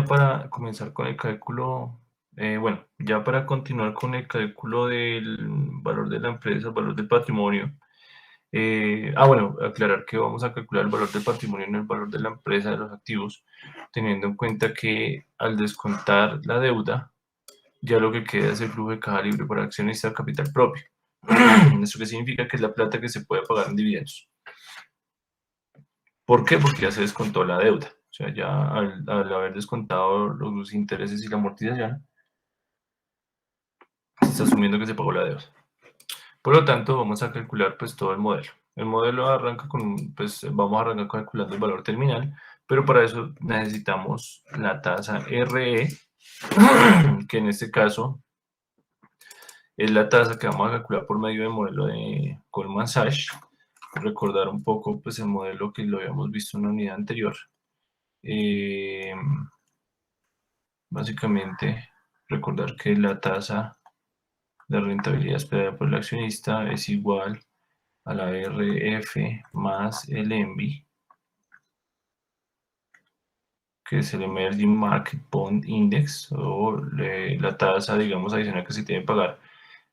Para comenzar con el cálculo, bueno, ya para continuar con el cálculo del valor de la empresa, el valor del patrimonio. Bueno, aclarar que vamos a calcular el valor del patrimonio, no el valor de la empresa, de los activos, teniendo en cuenta que al descontar la deuda, ya lo que queda es el flujo de caja libre para accionista capital propio. ¿Eso qué significa? Que es la plata que se puede pagar en dividendos. ¿Por qué? Porque ya se descontó la deuda. O sea, ya al haber descontado los intereses y la amortización, se está asumiendo que se pagó la deuda. Por lo tanto, vamos a calcular pues todo el modelo. El modelo arranca con, pues vamos a arrancar calculando el valor terminal, pero para eso necesitamos la tasa RE, que en este caso es la tasa que vamos a calcular por medio del modelo de Goldman Sachs. Recordar un poco pues el modelo que lo habíamos visto en la unidad anterior. Básicamente, recordar que la tasa de rentabilidad esperada por el accionista es igual a la RF más el ENVI, que es el Emerging Market Bond Index, o la tasa, digamos, adicional que se tiene que pagar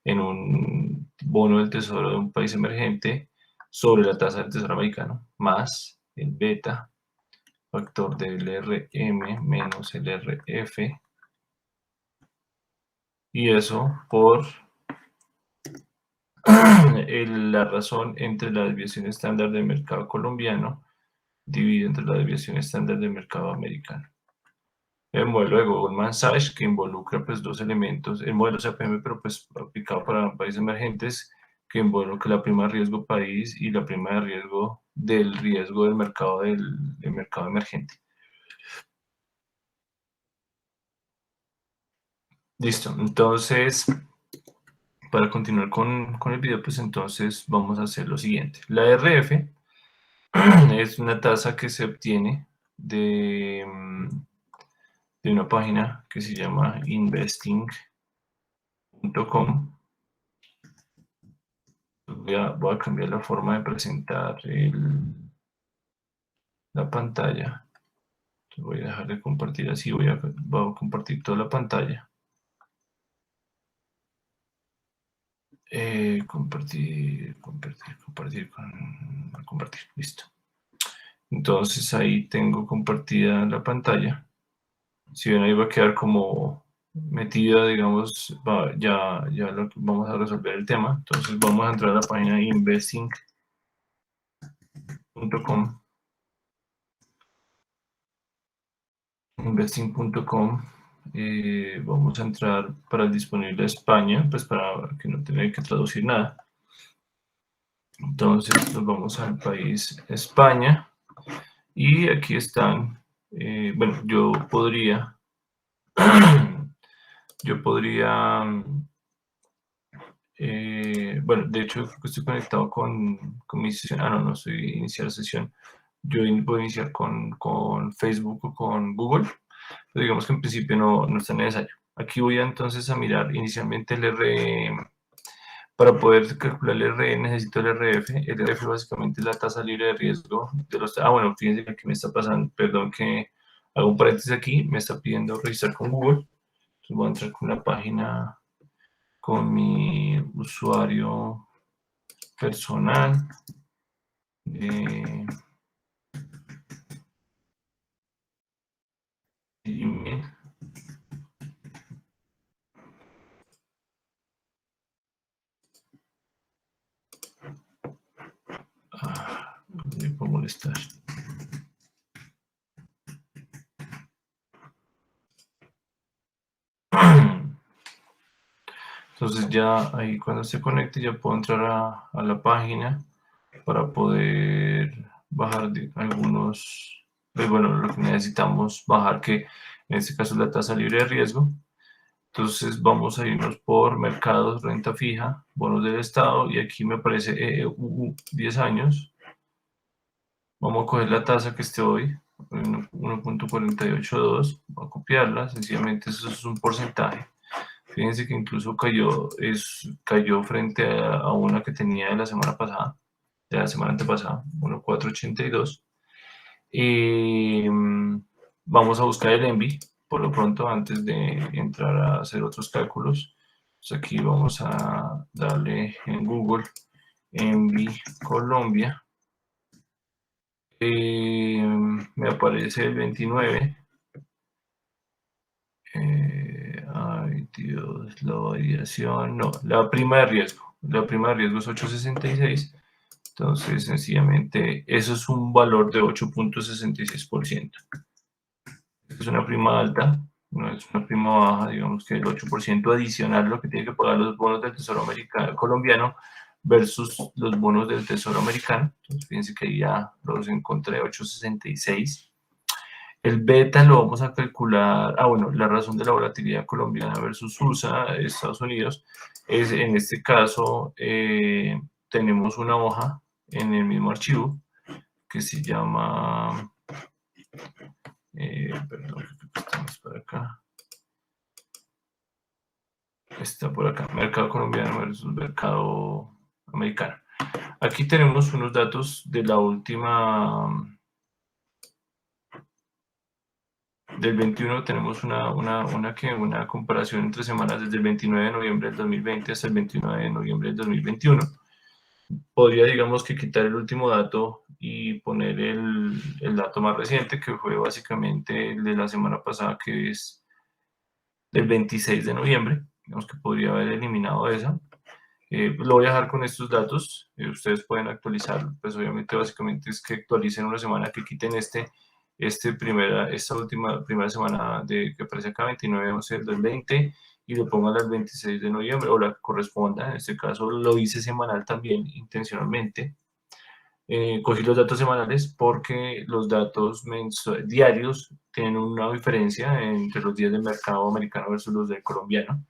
en un bono del tesoro de un país emergente sobre la tasa del tesoro americano, más el beta, factor del RM menos el RF, y eso por la razón entre la desviación estándar del mercado colombiano dividido entre la desviación estándar del mercado americano. El modelo de Goldman Sachs, que involucra pues dos elementos, el modelo CPM, pero pues aplicado para países emergentes, que involucra la prima de riesgo país y la prima de riesgo del mercado del mercado emergente. Listo, entonces, para continuar con el video, pues entonces vamos a hacer lo siguiente. La RF es una tasa que se obtiene de una página que se llama investing.com. Voy a cambiar la forma de presentar la pantalla. Voy a dejar de compartir así, voy a compartir toda la pantalla. Compartir, listo. Entonces ahí tengo compartida la pantalla. Si ven, ahí va a quedar como metida, digamos, ya vamos a resolver el tema. Entonces vamos a entrar a la página investing.com. Investing.com. Vamos a entrar para el disponible España, pues para que no tenga que traducir nada. Entonces nos vamos al país España y aquí están, bueno, yo podría, bueno, de hecho estoy conectado con mi sesión, no estoy iniciar sesión, yo puedo iniciar con Facebook o con Google, pero digamos que en principio no está necesario. Aquí voy entonces a mirar inicialmente el RE. Para poder calcular el RE necesito el RF. El RF básicamente es la tasa libre de riesgo de los... bueno, fíjense que aquí me está pasando, perdón que hago un paréntesis aquí, me está pidiendo registrar con Google. Entonces voy a entrar con la página con mi usuario personal. Email. Me puedo molestar. Entonces ya ahí cuando se conecte ya puedo entrar a la página para poder bajar algunos, bueno, lo que necesitamos bajar, que en este caso es la tasa libre de riesgo. Entonces vamos a irnos por mercados, renta fija, bonos del Estado, y aquí me aparece 10 años. Vamos a coger la tasa que esté hoy, 1.482, voy a copiarla, sencillamente eso es un porcentaje. Fíjense que incluso cayó frente a una que tenía de la semana pasada. de la semana antepasada, 1.482. Vamos a buscar el ENVI por lo pronto antes de entrar a hacer otros cálculos. Pues aquí vamos a darle en Google ENVI Colombia. Me aparece el 29. Ay Dios, la variación, no, la prima de riesgo. La prima de riesgo es 8.66. Entonces, sencillamente, eso es un valor de 8.66%. Es una prima alta, no es una prima baja, digamos que el 8% adicional lo que tiene que pagar los bonos del Tesoro americano, colombiano versus los bonos del Tesoro americano. Entonces, fíjense que ahí ya los encontré 8.66. El beta lo vamos a calcular, bueno, la razón de la volatilidad colombiana versus USA, Estados Unidos, es en este caso, tenemos una hoja en el mismo archivo que se llama, perdón, estamos por acá, está por acá, mercado colombiano versus mercado americano. Aquí tenemos unos datos de la última, del 21 tenemos una comparación entre semanas desde el 29 de noviembre del 2020 hasta el 29 de noviembre del 2021. Podría, digamos, que quitar el último dato y poner el dato más reciente, que fue básicamente el de la semana pasada, que es del 26 de noviembre. Digamos que podría haber eliminado esa. Lo voy a dejar con estos datos. Ustedes pueden actualizar. Pues obviamente, básicamente es que actualicen una semana, que quiten esta última primera semana que aparece acá, 29/11 del 2020, y lo pongan al 26 de noviembre, o la que corresponda. En este caso lo hice semanal también, intencionalmente. Cogí los datos semanales porque los datos diarios tienen una diferencia entre los días del mercado americano versus los del colombiano.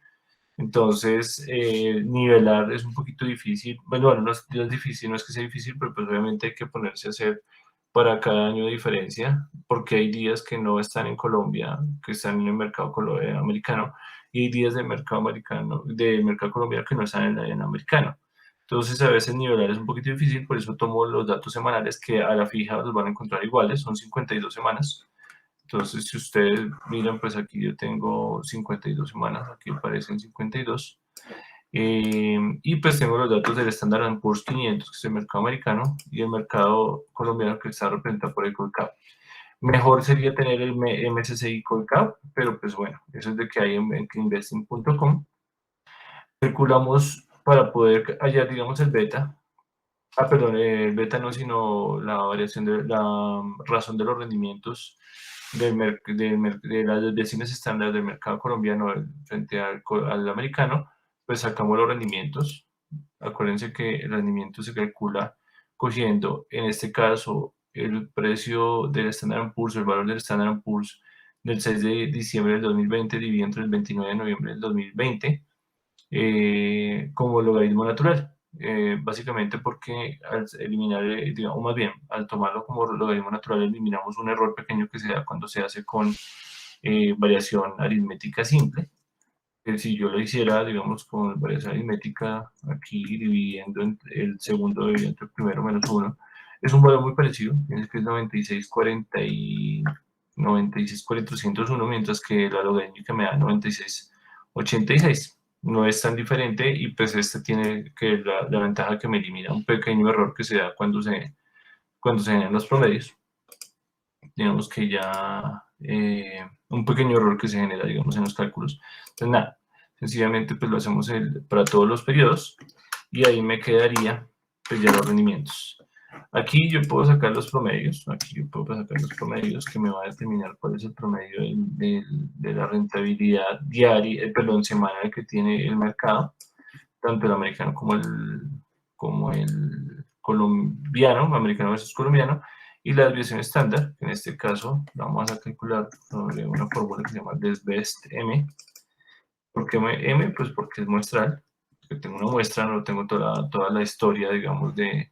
Entonces, nivelar es un poquito difícil. Bueno, no es difícil, no es que sea difícil, pero pues obviamente hay que ponerse a hacer para cada año de diferencia, porque hay días que no están en Colombia, que están en el mercado americano, y hay días del mercado colombiano que no están en el americano. Entonces, a veces nivelar es un poquito difícil, por eso tomo los datos semanales, que a la fija los van a encontrar iguales, son 52 semanas. Entonces, si ustedes miran, pues aquí yo tengo 52 semanas, aquí aparecen 52. Y pues tengo los datos del Standard & Poor's 500, que es el mercado americano, y el mercado colombiano, que está representado por el Colcap. Mejor sería tener el MSCI Colcap, pero pues bueno, eso es de que hay en investing.com. Calculamos para poder hallar, digamos, el beta. Perdón, el beta no, sino la variación de la razón de los rendimientos de las desviaciones estándar del mercado colombiano frente al americano. Pues sacamos los rendimientos. Acuérdense que el rendimiento se calcula cogiendo, en este caso, el precio del Standard & Poor's, el valor del Standard & Poor's del 6 de diciembre del 2020 dividido entre el 29 de noviembre del 2020, como logaritmo natural. Básicamente porque al eliminar, digamos, más bien, al tomarlo como logaritmo natural, eliminamos un error pequeño que se da cuando se hace con variación aritmética simple. Si yo lo hiciera, digamos, con variación aritmética, aquí dividiendo el segundo dividido entre el primero menos 1, es un valor muy parecido, tienes que es 96.401, mientras que la logarítmica me da 96.86. No es tan diferente, y pues este tiene que la ventaja que me elimina un pequeño error que se da cuando se generan los promedios. Digamos que ya un pequeño error que se genera, digamos, en los cálculos. Entonces, nada, sencillamente pues lo hacemos para todos los periodos, y ahí me quedaría pues ya los rendimientos. Aquí yo puedo sacar los promedios, que me va a determinar cuál es el promedio de la rentabilidad diaria, semanal, que tiene el mercado, tanto el americano como el colombiano, americano versus colombiano, y la desviación estándar, que en este caso la vamos a calcular sobre una fórmula que se llama desbest M. ¿Por qué M? Pues porque es muestral. Que tengo una muestra, no tengo toda la historia, digamos, de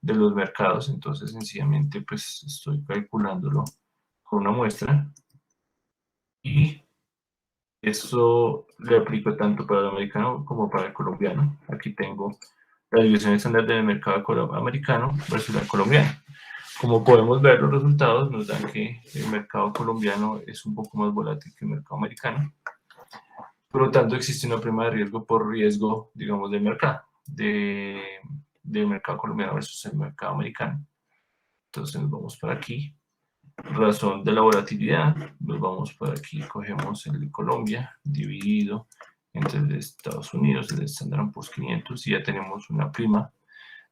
los mercados, entonces sencillamente pues estoy calculándolo con una muestra, y eso le aplico tanto para el americano como para el colombiano. Aquí tengo la desviación estándar del mercado americano versus la colombiana. Como podemos ver, los resultados nos dan que el mercado colombiano es un poco más volátil que el mercado americano. Por lo tanto, existe una prima de riesgo por riesgo, digamos, del mercado, del mercado colombiano versus el mercado americano. Entonces nos vamos para aquí. Razón de la volatilidad, nos vamos por aquí, cogemos el de Colombia dividido entre el de Estados Unidos, el de Standard & Poor's 500, y ya tenemos una prima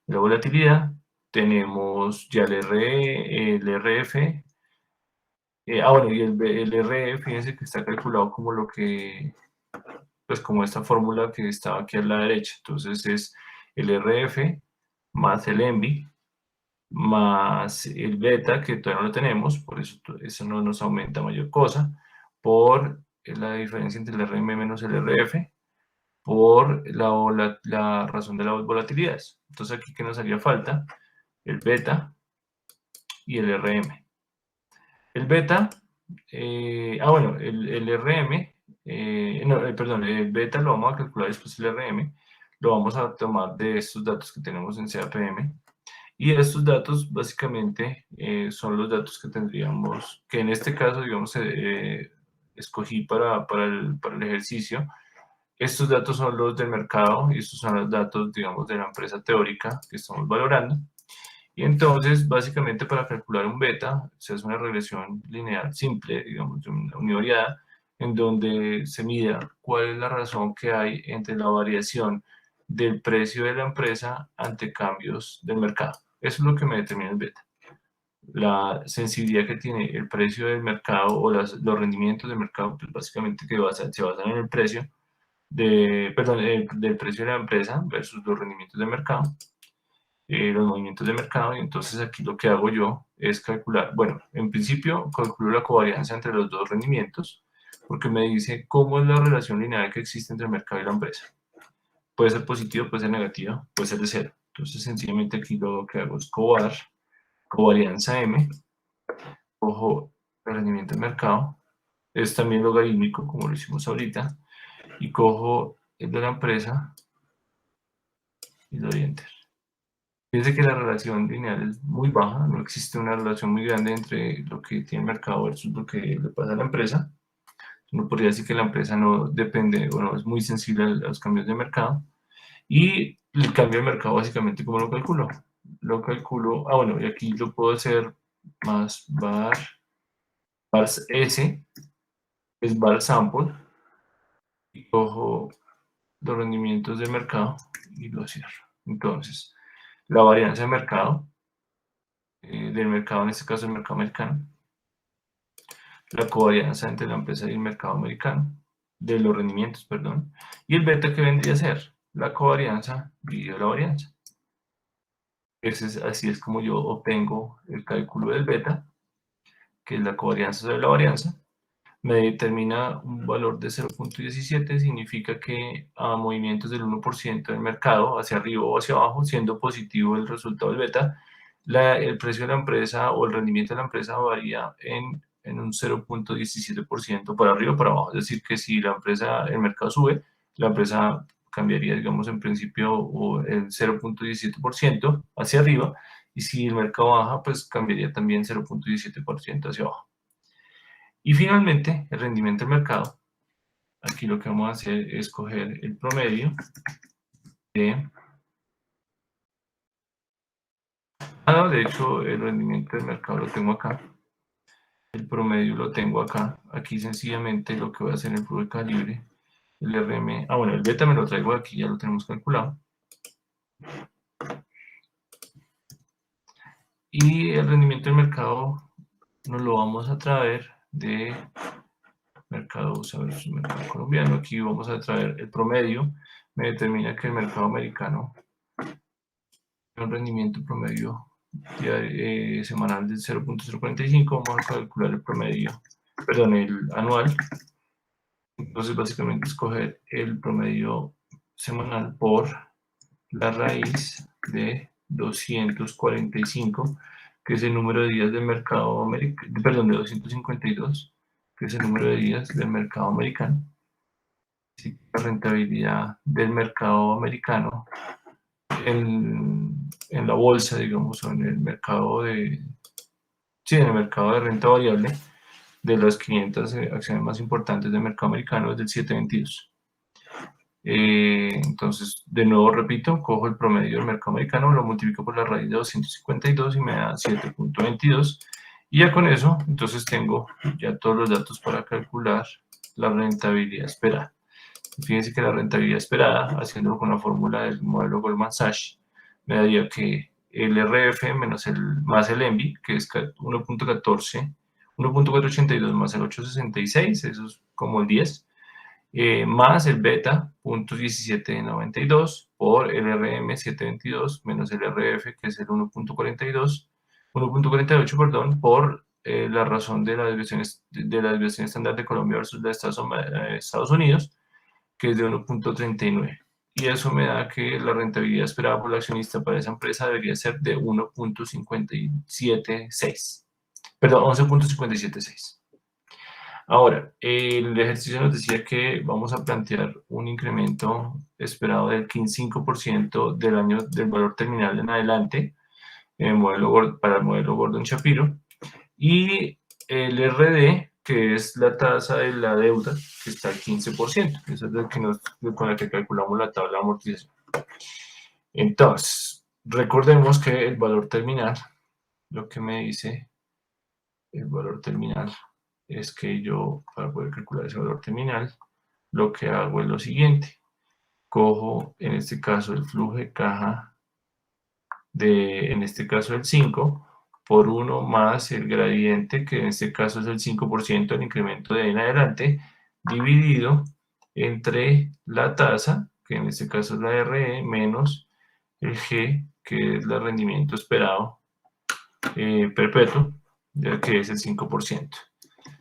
de la volatilidad. Tenemos ya el RF, bueno, y el RF, fíjense que está calculado como lo que, pues como esta fórmula que estaba aquí a la derecha. Entonces es el RF más el ENVI más el beta, que todavía no lo tenemos, por eso eso no nos aumenta mayor cosa, por la diferencia entre el RM menos el RF, por la razón de las volatilidades. Entonces aquí que nos haría falta el beta y el RM. El beta, bueno, el RM, no, perdón, el beta lo vamos a calcular después el RM, lo vamos a tomar de estos datos que tenemos en CAPM. Y estos datos básicamente son los datos que tendríamos, que en este caso, digamos, escogí para el ejercicio. Estos datos son los del mercado y estos son los datos, digamos, de la empresa teórica que estamos valorando. Y entonces, básicamente, para calcular un beta, se hace una regresión lineal simple, digamos, de una univariada, en donde se mida cuál es la razón que hay entre la variación del precio de la empresa ante cambios del mercado. Eso es lo que me determina el beta. La sensibilidad que tiene el precio del mercado o los rendimientos del mercado, pues básicamente que se basan en el precio del precio de la empresa versus los rendimientos del mercado, los movimientos de mercado. Y entonces aquí lo que hago yo es calcular, bueno, en principio calculo la covarianza entre los dos rendimientos, porque me dice cómo es la relación lineal que existe entre el mercado y la empresa. Puede ser positivo, puede ser negativo, puede ser de cero. Entonces sencillamente aquí lo que hago es covarianza M, cojo el rendimiento del mercado, es también logarítmico como lo hicimos ahorita, y cojo el de la empresa y le doy enter. Fíjense que la relación lineal es muy baja, no existe una relación muy grande entre lo que tiene el mercado versus lo que le pasa a la empresa. Uno podría decir que la empresa no depende, bueno, es muy sensible a los cambios de mercado. Y el cambio de mercado, básicamente, ¿cómo lo calculo? Lo calculo, bueno, y aquí lo puedo hacer más var S, es var sample, y cojo los rendimientos de mercado y lo cierro. Entonces, la varianza de mercado, del mercado, en este caso el mercado americano, la covarianza entre la empresa y el mercado americano, de los rendimientos, perdón, y el beta que vendría a ser la covarianza dividido la varianza. Así es como yo obtengo el cálculo del beta, que es la covarianza sobre la varianza. Me determina un valor de 0.17, significa que a movimientos del 1% del mercado, hacia arriba o hacia abajo, siendo positivo el resultado del beta, el precio de la empresa o el rendimiento de la empresa varía en un 0.17% para arriba o para abajo. Es decir, que si el mercado sube, la empresa cambiaría, digamos, en principio el 0.17% hacia arriba, y si el mercado baja, pues cambiaría también 0.17% hacia abajo. Y finalmente, el rendimiento del mercado. Aquí lo que vamos a hacer es coger el promedio de... no, de hecho, el rendimiento del mercado lo tengo acá. El promedio lo tengo acá. Aquí sencillamente lo que voy a hacer en el flujo de calibre, el RM... bueno, el beta me lo traigo aquí, ya lo tenemos calculado. Y el rendimiento del mercado nos lo vamos a traer de mercado USA versus mercado colombiano. Aquí vamos a traer el promedio. Me determina que el mercado americano tiene un rendimiento promedio semanal del 0.045. Vamos a calcular el promedio, perdón, el anual. Entonces básicamente escoger el promedio semanal por la raíz de 245, que es el número de días del mercado americano, perdón, de 252, que es el número de días del mercado americano. Así que la rentabilidad del mercado americano en la bolsa, digamos, o en el mercado de, sí, en el mercado de renta variable, de las 500 acciones más importantes del mercado americano es del 7.22. Entonces, de nuevo repito, cojo el promedio del mercado americano, lo multiplico por la raíz de 252 y me da 7.22. Y ya con eso, entonces tengo ya todos los datos para calcular la rentabilidad esperada. Fíjense que la rentabilidad esperada, haciéndolo con la fórmula del modelo Goldman Sachs, me daría que el RF menos más el ENVI, que es 1.14, 1.482 más el 866, eso es como el 10, más el beta, 0.1792, por el RM 722 menos el RF, que es el 1.48, perdón, por la razón de la desviación estándar de Colombia versus la de Estados Unidos, que es de 1.39. Y eso me da que la rentabilidad esperada por el accionista para esa empresa debería ser de 1.576. Perdón, 11.576. Ahora, el ejercicio nos decía que vamos a plantear un incremento esperado del 15% del valor terminal en adelante para el modelo Gordon-Shapiro, y el RD, que es la tasa de la deuda, que está al 15%. Esa es con la que calculamos la tabla de amortización. Entonces, recordemos que el valor terminal, lo que me dice el valor terminal, es que yo, para poder calcular ese valor terminal, lo que hago es lo siguiente. Cojo, en este caso, el flujo de caja en este caso, el 5, por 1 más el gradiente, que en este caso es el 5% del incremento de ahí en adelante, dividido entre la tasa, que en este caso es la RE, menos el G, que es el rendimiento esperado perpetuo, ya que es el 5%.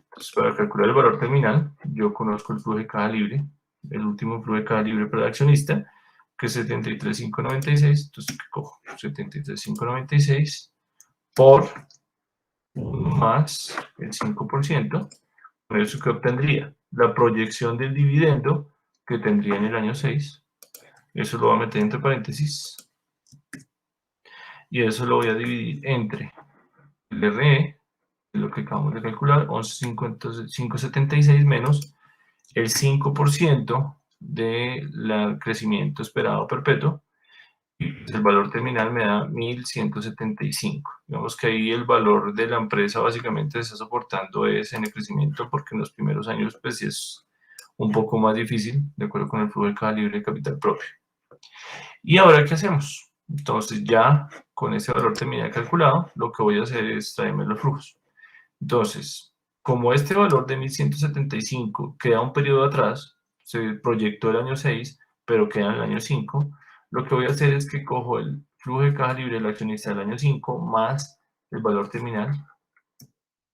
Entonces, para calcular el valor terminal, yo conozco el flujo de caja libre, el último flujo de caja libre para el accionista, que es 73.596. Entonces, ¿qué cojo? 73.596 por 1 más el 5%. Con eso, ¿qué obtendría? La proyección del dividendo que tendría en el año 6. Eso lo voy a meter entre paréntesis. Y eso lo voy a dividir entre el RE, lo que acabamos de calcular, 11.576 menos el 5% del crecimiento esperado perpetuo, y el valor terminal me da 1.175. Digamos que ahí el valor de la empresa básicamente se está soportando es en el crecimiento, porque en los primeros años pues es un poco más difícil, de acuerdo con el flujo de caja libre de capital propio. ¿Y ahora qué hacemos? Entonces ya con ese valor terminal calculado, lo que voy a hacer es traerme los flujos. Entonces, como este valor de 1.175 queda un periodo atrás, se proyectó el año 6, pero queda en el año 5, lo que voy a hacer es que cojo el flujo de caja libre del accionista del año 5 más el valor terminal,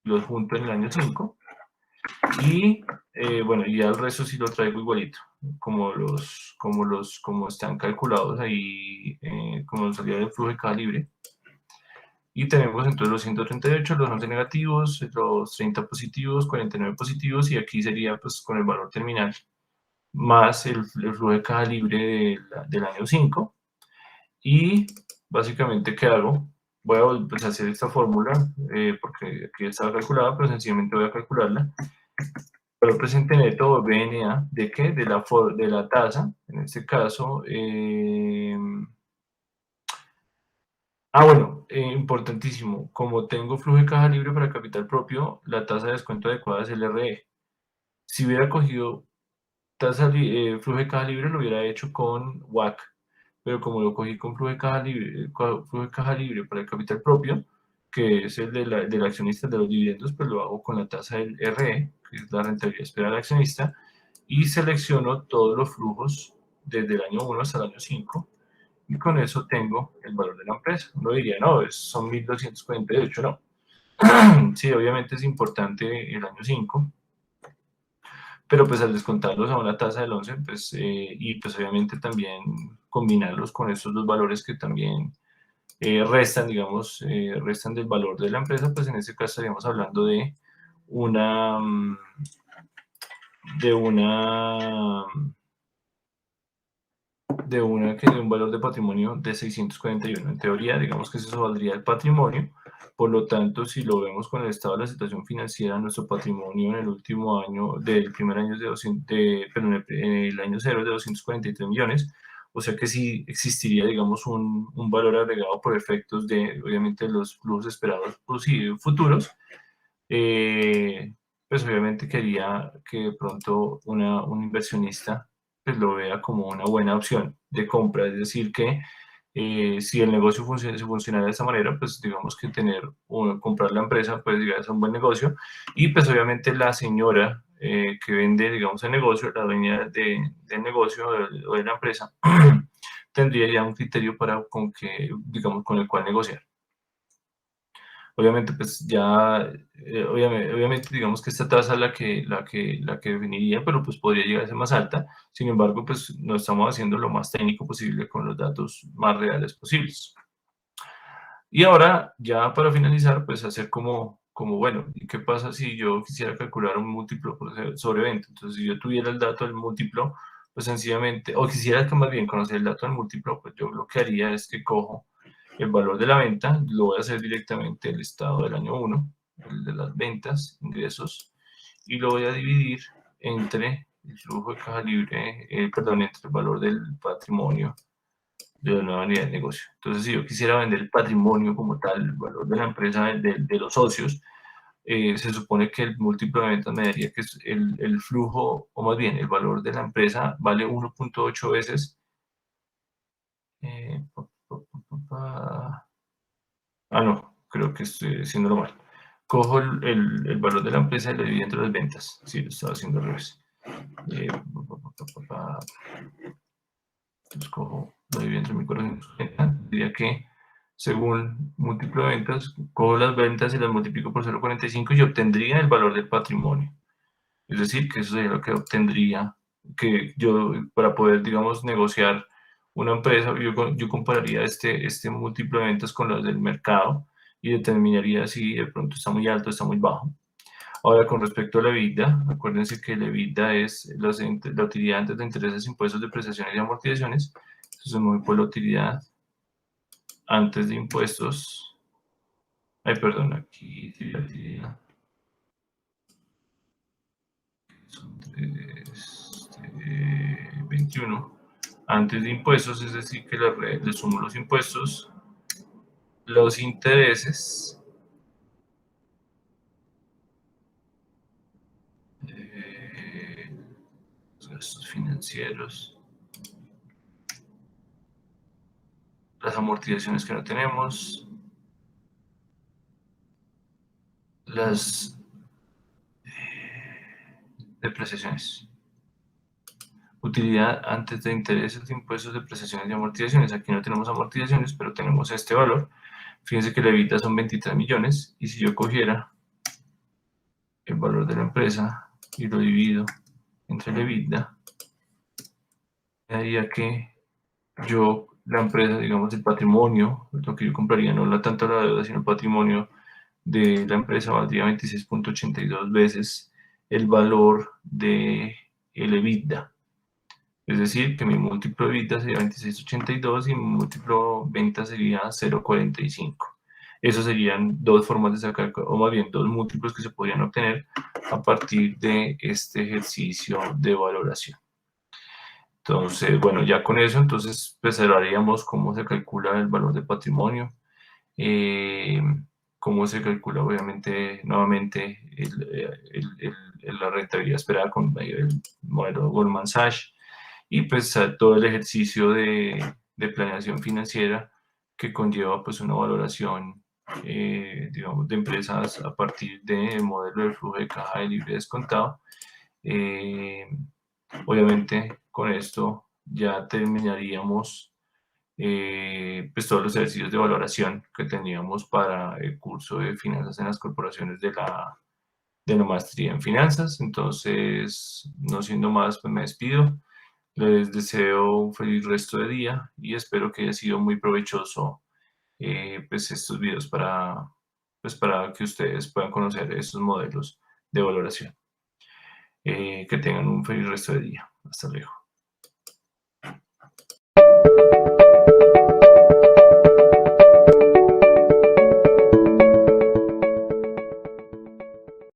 los junto en el año 5, y bueno, y al resto sí lo traigo igualito, como están calculados ahí, como salía del flujo de caja libre. Y tenemos entonces los 138, los 11 negativos, los 30 positivos, 49 positivos, y aquí sería pues con el valor terminal más el flujo de caja libre del año 5. Y básicamente, ¿qué hago? Voy a pues, hacer esta fórmula, porque aquí estaba calculada, pero sencillamente voy a calcularla. Valor presente neto, BNA, ¿de qué? De la tasa, en este caso. Bueno, importantísimo. Como tengo flujo de caja libre para capital propio, la tasa de descuento adecuada es el RE. Si hubiera cogido flujo de caja libre, lo hubiera hecho con WACC. Pero como lo cogí con flujo de caja libre para el capital propio, que es el del accionista de los dividendos, pues lo hago con la tasa del RE, que es la rentabilidad esperada del accionista, y selecciono todos los flujos desde el año 1 hasta el año 5. Y con eso tengo el valor de la empresa. Uno diría, no, son 1.248, no. Sí, obviamente es importante el año 5, pero pues al descontarlos a una tasa del 11, pues, y pues obviamente también combinarlos con estos dos valores que también restan, digamos, restan del valor de la empresa, pues en este caso estaríamos hablando de una, de una, de un valor de patrimonio de 641. En teoría, digamos que eso valdría el patrimonio. Por lo tanto, si lo vemos con el estado de la situación financiera, nuestro patrimonio en el último año, del primer año de 200, perdón, en el año cero es de 243 millones. O sea que sí existiría, digamos, un valor agregado por efectos de, obviamente, los flujos esperados futuros. eh, pues obviamente quería que de pronto un inversionista pues lo vea como una buena opción de compra, es decir, que si el negocio si funcionara de esta manera, pues digamos que tener o comprar la empresa, pues digamos, es un buen negocio, y pues obviamente la señora que vende, digamos, el negocio, la dueña del negocio o de la empresa, tendría ya un criterio para con que, digamos, con el cual negociar. Obviamente, pues ya, obviamente, digamos que esta tasa es la que definiría, pero pues podría llegar a ser más alta. Sin embargo, pues no estamos haciendo lo más técnico posible con los datos más reales posibles. Y ahora, ya para finalizar, pues hacer bueno, ¿y qué pasa si yo quisiera calcular un múltiplo sobre 20? Entonces, si yo tuviera el dato del múltiplo, pues sencillamente, o quisiera que más bien conocer el dato del múltiplo, pues yo lo que haría es que cojo el valor de la venta, lo voy a hacer directamente el estado del año 1, el de las ventas, ingresos, y lo voy a dividir entre el flujo de caja libre, perdón, entre el valor del patrimonio de la nueva unidad de negocio. Entonces, si yo quisiera vender el patrimonio como tal, el valor de la empresa, de los socios, se supone que el múltiplo de ventas me daría que es el flujo, o más bien el valor de la empresa vale 1.8 veces. Eh, pa, pa, pa, no, creo que estoy haciéndolo mal. Cojo el valor de la empresa y lo divido entre las ventas. Sí, lo estaba haciendo al revés. Entonces cojo, lo divido entre 1450. Diría que según múltiplo de ventas, cojo las ventas y las multiplico por 0.45 y obtendría el valor del patrimonio. Es decir, que eso sería lo que obtendría, que yo, para poder, digamos, negociar una empresa, yo compararía este múltiplo de ventas con los del mercado y determinaría si de pronto está muy alto o está muy bajo. Ahora, con respecto a la EBITDA, acuérdense que la EBITDA es la utilidad antes de intereses, impuestos, depreciaciones y amortizaciones. Entonces, me voy por la utilidad antes de impuestos. Ay, perdón, aquí sí, la utilidad. Son 21. Antes de impuestos, es decir, que le sumo los impuestos, los intereses, eh, los gastos financieros, las amortizaciones que no tenemos, las depreciaciones. Utilidad antes de intereses, impuestos, depreciaciones y amortizaciones. Aquí no tenemos amortizaciones, pero tenemos este valor. Fíjense que la EBITDA son 23 millones y si yo cogiera el valor de la empresa y lo divido entre la EBITDA, me daría que la empresa, digamos, el patrimonio, lo que yo compraría, no tanto la deuda, sino el patrimonio de la empresa valdría 26.82 veces el valor de el EBITDA. Es decir, que mi múltiplo de EBITDA sería 26.82 y mi múltiplo venta sería 0.45. Esas serían dos formas de sacar, o más bien dos múltiplos que se podrían obtener a partir de este ejercicio de valoración. Entonces, bueno, ya con eso, entonces, pues haríamos cómo se calcula el valor de patrimonio, eh, cómo se calcula, obviamente, nuevamente, la rentabilidad esperada con el modelo Goldman Sachs, y pues todo el ejercicio de planeación financiera que conlleva pues una valoración, digamos, de empresas a partir del modelo de flujo de caja de libre descontado. Eh, Obviamente con esto ya terminaríamos pues todos los ejercicios de valoración que teníamos para el curso de finanzas en las corporaciones de la maestría en finanzas. Entonces, no siendo más, pues me despido. Les deseo un feliz resto de día y espero que haya sido muy provechoso pues estos videos para que ustedes puedan conocer estos modelos de valoración. Que tengan un feliz resto de día. Hasta luego.